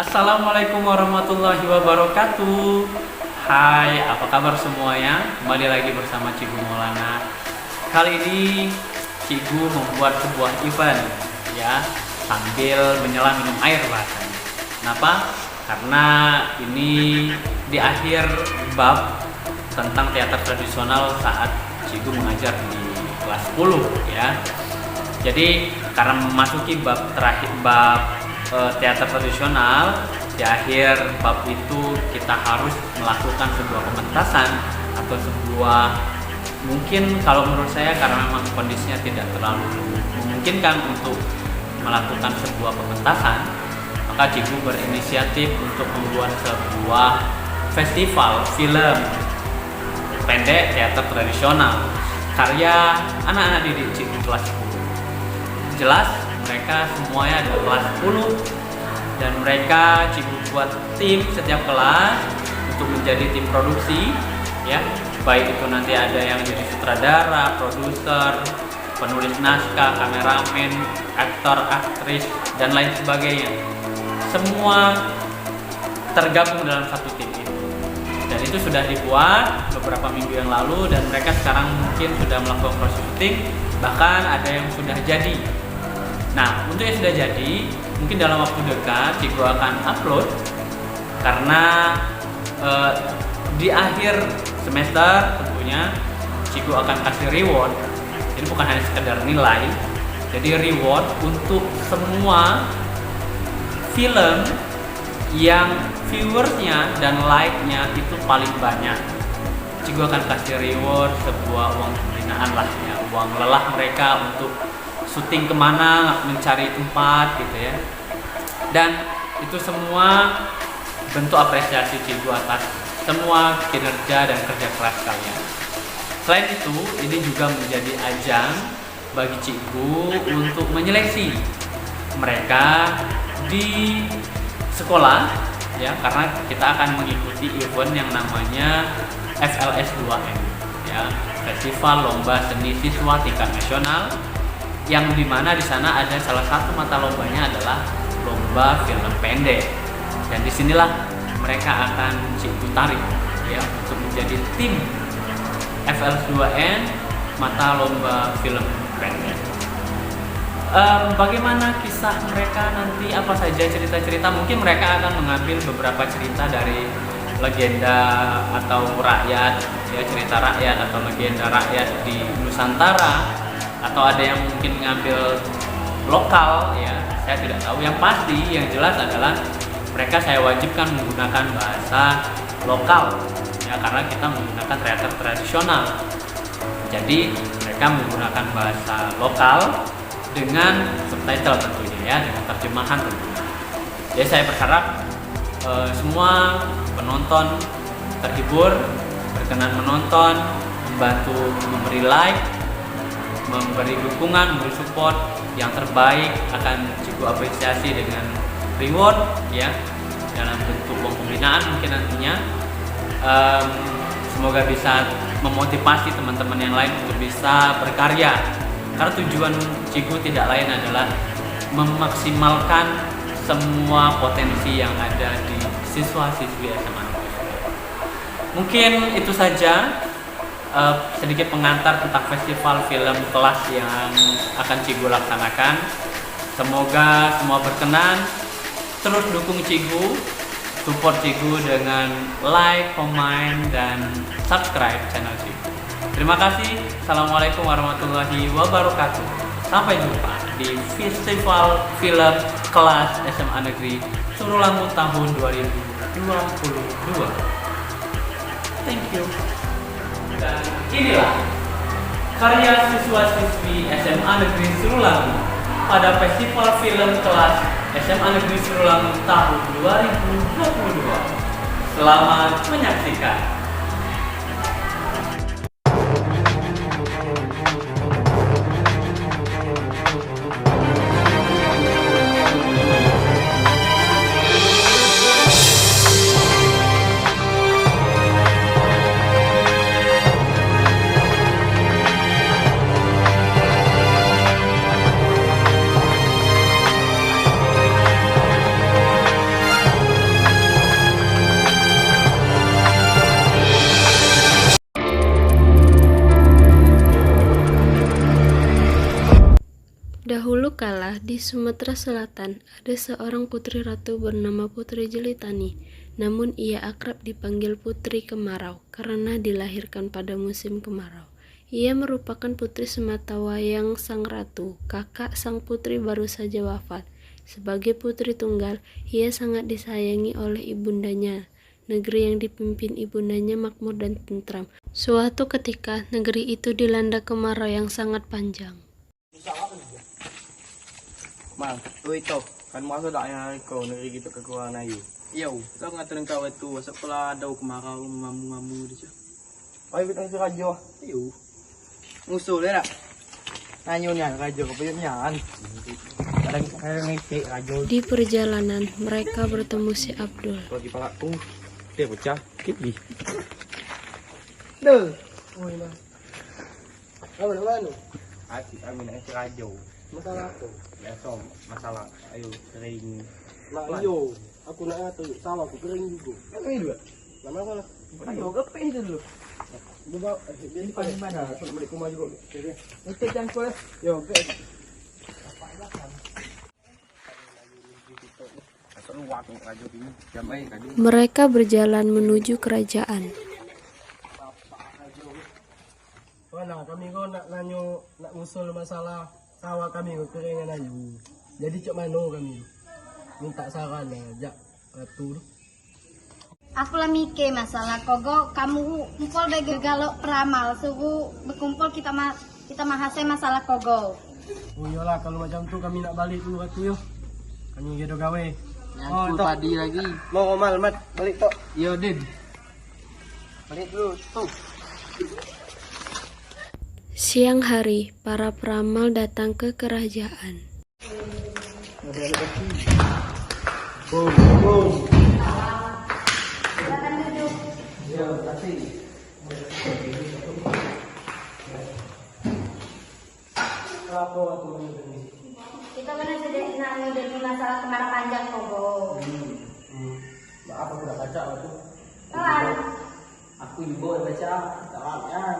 Assalamualaikum warahmatullahi wabarakatuh. Hai, apa kabar semuanya? Kembali lagi bersama Cigu Maulana. Kali ini Cigu membuat sebuah event ya, sambil menyelam minum air bahasanya. Kenapa? Karena ini di akhir bab tentang teater tradisional saat Cigu mengajar di kelas 10 ya. Jadi karena memasuki bab terakhir, bab teater tradisional, di akhir bab itu kita harus melakukan sebuah pementasan atau sebuah, mungkin kalau menurut saya karena memang kondisinya tidak terlalu memungkinkan untuk melakukan sebuah pementasan, maka Cigu berinisiatif untuk membuat sebuah festival film pendek teater tradisional karya anak-anak didik Cigu kelas 10. Jelas mereka semuanya ada kelas 10 dan mereka Cigu buat tim setiap kelas untuk menjadi tim produksi ya, baik itu nanti ada yang jadi sutradara, produser, penulis naskah, kameramen, aktor, aktris dan lain sebagainya. Semua tergabung dalam satu tim itu. Dan itu sudah dibuat beberapa minggu yang lalu dan mereka sekarang mungkin sudah melakukan proses syuting, bahkan ada yang sudah jadi. Nah, untuk yang sudah jadi, mungkin dalam waktu dekat Cigu akan upload karena di akhir semester tentunya Cigu akan kasih reward. Jadi bukan hanya sekedar nilai, jadi reward untuk semua film yang viewersnya dan like-nya itu paling banyak. Cigu akan kasih reward sebuah uang pembinaan lah ya, uang lelah mereka untuk syuting kemana, mencari tempat gitu ya. Dan itu semua bentuk apresiasi Cigu atas semua kinerja dan kerja keras kalian. Selain itu, ini juga menjadi ajang bagi Cigu untuk menyeleksi mereka di sekolah ya, karena kita akan mengikuti event yang namanya FLS 2M ya, Festival Lomba Seni Siswa Tingkat Nasional, yang dimana di sana ada salah satu mata lombanya adalah lomba film pendek, dan disinilah mereka akan Cigu tarik ya untuk menjadi tim FL2N mata lomba film pendek. Bagaimana kisah mereka nanti, apa saja cerita-cerita, mungkin mereka akan mengambil beberapa cerita dari legenda atau rakyat ya, cerita rakyat atau legenda rakyat di Nusantara, atau ada yang mungkin mengambil lokal ya, saya tidak tahu. Yang pasti yang jelas adalah mereka saya wajibkan menggunakan bahasa lokal ya, karena kita menggunakan teater tradisional. Jadi mereka menggunakan bahasa lokal dengan subtitle tentunya ya, dengan terjemahan tentunya. Jadi saya berharap semua penonton terhibur, berkenan menonton, membantu memberi like, memberi dukungan, memberi support yang terbaik, akan Cigu apresiasi dengan reward ya, dalam bentuk uang pembinaan mungkin nantinya. Semoga bisa memotivasi teman-teman yang lain untuk bisa berkarya, karena tujuan Cigu tidak lain adalah memaksimalkan semua potensi yang ada di siswa-siswi SMA. Mungkin itu saja sedikit pengantar tentang festival film kelas yang akan Cigu laksanakan. Semoga semua berkenan. Terus dukung Cigu, support Cigu dengan like, comment, dan subscribe channel Cigu. Terima kasih. Assalamualaikum warahmatullahi wabarakatuh. Sampai jumpa di Festival Film Kelas SMA Negeri Surulangu tahun 2022. Thank you. Dan inilah karya siswa-siswi SMA Negeri Surulangu pada Festival Film Kelas SMA Negeri Surulangu tahun 2022. Selamat menyaksikan. ketika di Sumatera Selatan ada seorang putri ratu bernama Putri Jelitani. Namun ia akrab dipanggil Putri Kemarau karena dilahirkan pada musim kemarau. Ia merupakan putri sematawayang sang ratu, kakak sang putri baru saja wafat. Sebagai putri tunggal, ia sangat disayangi oleh ibundanya. Negeri yang dipimpin ibundanya makmur dan tentram. Suatu ketika, negeri itu dilanda kemarau yang sangat panjang. Mang, ito, kan masa dak yang kau negeri kita kekurangan ayu. Yo, so ngatur kau itu, sekolah daw kemarau ngamu-ngamu di siya. Ayo kita si rajo. Yo, Musuh dia tak? Nanyo niyan rajo kapayun niyan. Kadang ngisi rajo. Di perjalanan, mereka bertemu si Abdul. Bagi palakku, dia pecah. Kipi. Duh. Oh ini. Apa nama lu? Asik amin si rajo. Masalah apa? Ya som, masalah. Ayo kering. Nah, iyo, aku nak ngatur sawah aku kering juga. Apa ini dua? Lama masalah. Ayo gape itu dulu. Coba Di paling mana? Nak balik rumah juga. Okey. Itu campur. Yo, okey. Asal lu waktu rajo ini. Jam air tadi. Mereka berjalan menuju kerajaan. Mana kami kau nak nanyo nak usul masalah sawah kami kau keringan ayu. Jadi cak mano kami. Minta saran jak ratu. Aku lah mikir masalah kogo kamu kumpul bagi galok peramal suruh berkumpul kita mahasai masalah kogo. Oh iyalah kalau macam tu kami nak balik dulu ratu yo. Kami gedo gawe. Nyangkul Tok. padi lagi. Mau mal mat balik tok. Yo Din. Balik dulu tuh. Siang hari, para peramal datang ke kerajaan. Boom, boom. Yo kasih. Apa aku ini? Kita benar sudah nanya dari masalah kemarau panjang kogo. Apa sudah baca aku? Kawan. Aku ibu baca tawakan.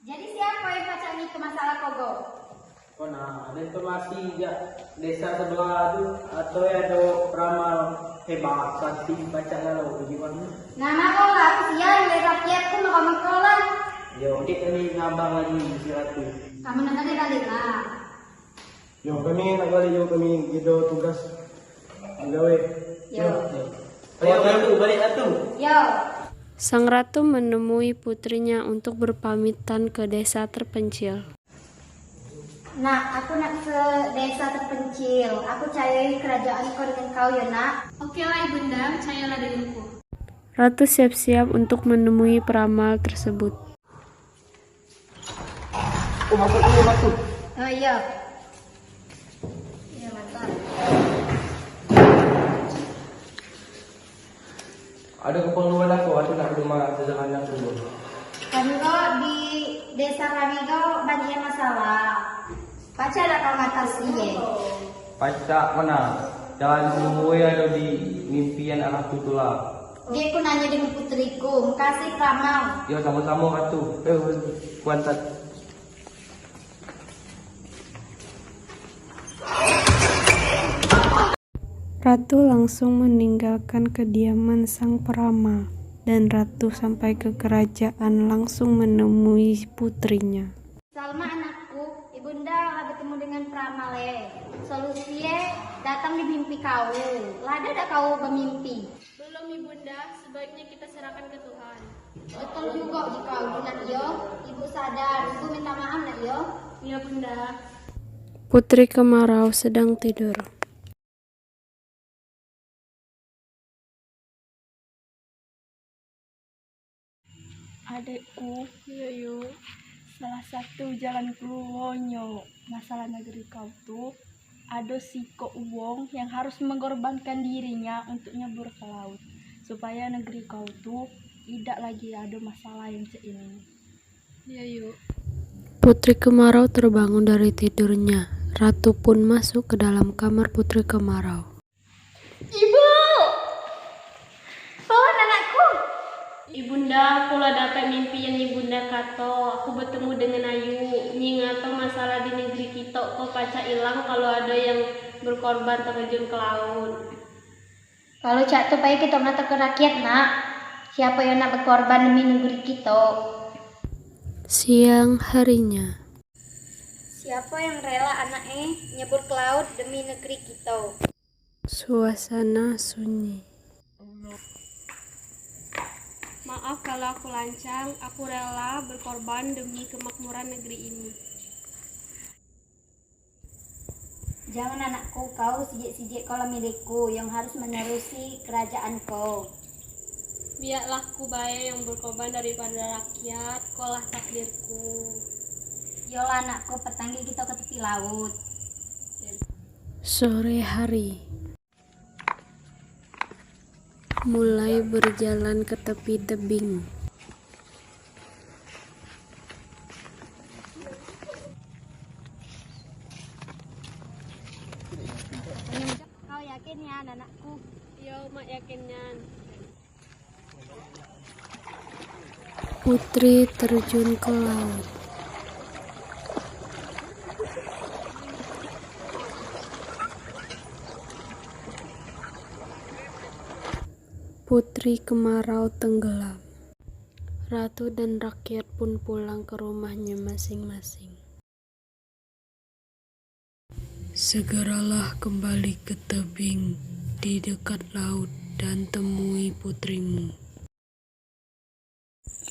Jadi siapa yang baca ini ke masalah kogo? Kau nah ada informasi ya desa sebelah tu atau ada peramal hebat sakti baca lalu bagaimana? Nama kau lah siang dari rakyat tu mau kau lah. Yo dia kami ngambang lagi si ratu. Kamu nanti balik lah. Yo kami nak balik yo kami gedo tugas gawe. Yo. Ayo ratu balik ratu. Yo. Sang ratu menemui putrinya untuk berpamitan ke desa terpencil. Nak, aku nak ke desa terpencil. Aku cari kerajaan kau dengan kau ya nak. Oke lah ibunda, percayalah denganku. Ratu siap-siap untuk menemui peramal tersebut. Oh masuk dulu masuk. Oh iya. Iya mantap. Ada keperluan aku nak rumah sederhana dulu. Kami kok di desa kami kok banyak masalah. Baca ada kau ngatasi ya. Pacak mana? Jangan semua ada di mimpian anak tutulah. Dia aku nanya dengan putriku, makasih peramal. Yo sama-sama ratu. Kuantat. Ratu langsung meninggalkan kediaman sang peramal, dan ratu sampai ke kerajaan langsung menemui putrinya. Salma anakku, ibunda lah bertemu dengan peramal Solusinya datang di mimpi kau. Lada ada kau bermimpi. Belum ibunda, sebaiknya kita serahkan ke Tuhan. Betul juga jika ibu nak yo. Ibu sadar, ibu minta maaf nak yo. Iya bunda. Putri Kemarau sedang tidur. Adekku, Yoyo, salah satu jalan keluarnya masalah negeri kau tuh ada si Ko Uwong yang harus mengorbankan dirinya untuk nyebur ke laut supaya negeri kau tuh tidak lagi ada masalah yang ini. Yoyo. Putri Kemarau terbangun dari tidurnya. Ratu pun masuk ke dalam kamar Putri Kemarau. Ibu! Oh anakku! Ibunda, pula dapat mimpi yang ibunda Bunda Kato, aku bertemu dengan Ayu. Nyingato masalah di negeri kita kok paca hilang kalau ada yang berkorban terjun ke laut. Kalau cak tu payah kita mata ke rakyat nak. Siapa yang nak berkorban demi negeri kita? Siang harinya, Siapa yang rela anaknya nyebur ke laut demi negeri kita? suasana sunyi. Maaf kalau aku lancang, aku rela berkorban demi kemakmuran negeri ini. Jangan anakku, kau sijik-sijik kalau milikku yang harus menerusi kerajaan kau. Biarlah ku bae yang berkorban daripada rakyat, kolah takdirku. Yolah anakku, petanggi kita ke tepi laut. Sore hari, mulai berjalan ke tepi tebing. Kau yakin ya anakku? Yo, mak yakinnya. Putri terjun ke laut. Putri Kemarau tenggelam. Ratu dan rakyat pun pulang ke rumahnya masing-masing. Segeralah kembali ke tebing di dekat laut dan temui putrimu.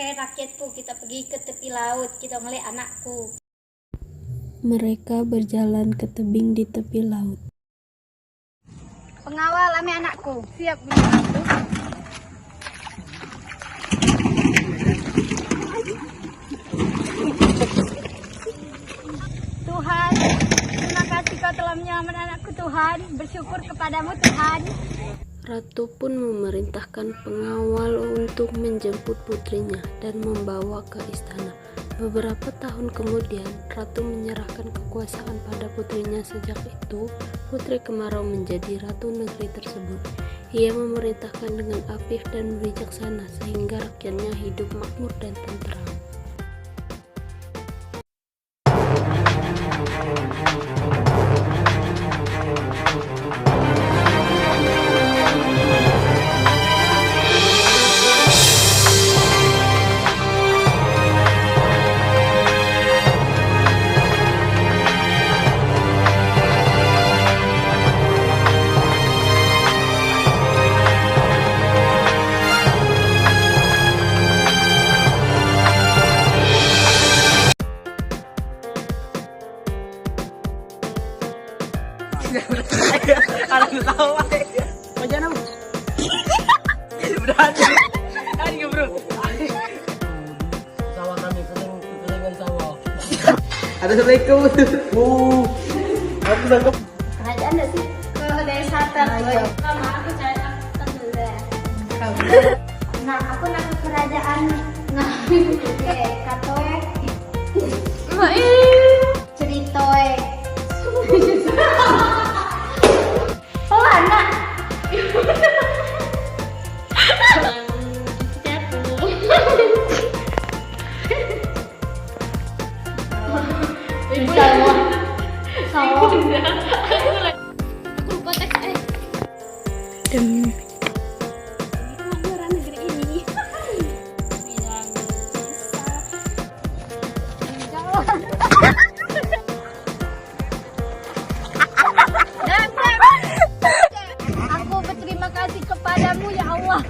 Rakyatku, kita pergi ke tepi laut, kita ngeliat anakku. Mereka berjalan ke tebing di tepi laut. Pengawal ame anakku. Siap, Bunda Ratu. Tuhan, terima kasih kau telah menyelamatkan anakku Tuhan. Bersyukur kepadamu Tuhan. Ratu pun memerintahkan pengawal untuk menjemput putrinya dan membawa ke istana. Beberapa tahun kemudian, Ratu menyerahkan kekuasaan pada putrinya. Sejak itu, Putri Kemarau menjadi ratu negeri tersebut. Ia memerintahkan dengan afif dan bijaksana sehingga rakyatnya hidup makmur dan tentram. Anak tahu macam mana? Berani. Kan ke bro? Sawah kami, kekeringan sawah. Assalamualaikum. Aku tangkap. Kerajaan dah sih ke desa terbaik. Lama aku cari akta dulu. Nah, aku nak ke kerajaan. Nah, katoe. Ceritoe. Oh, anak. Sawah. Aku lupa teks. Demi Kemakmuran negeri ini. Bilang bisa. Aku berterima kasih kepadamu ya Allah.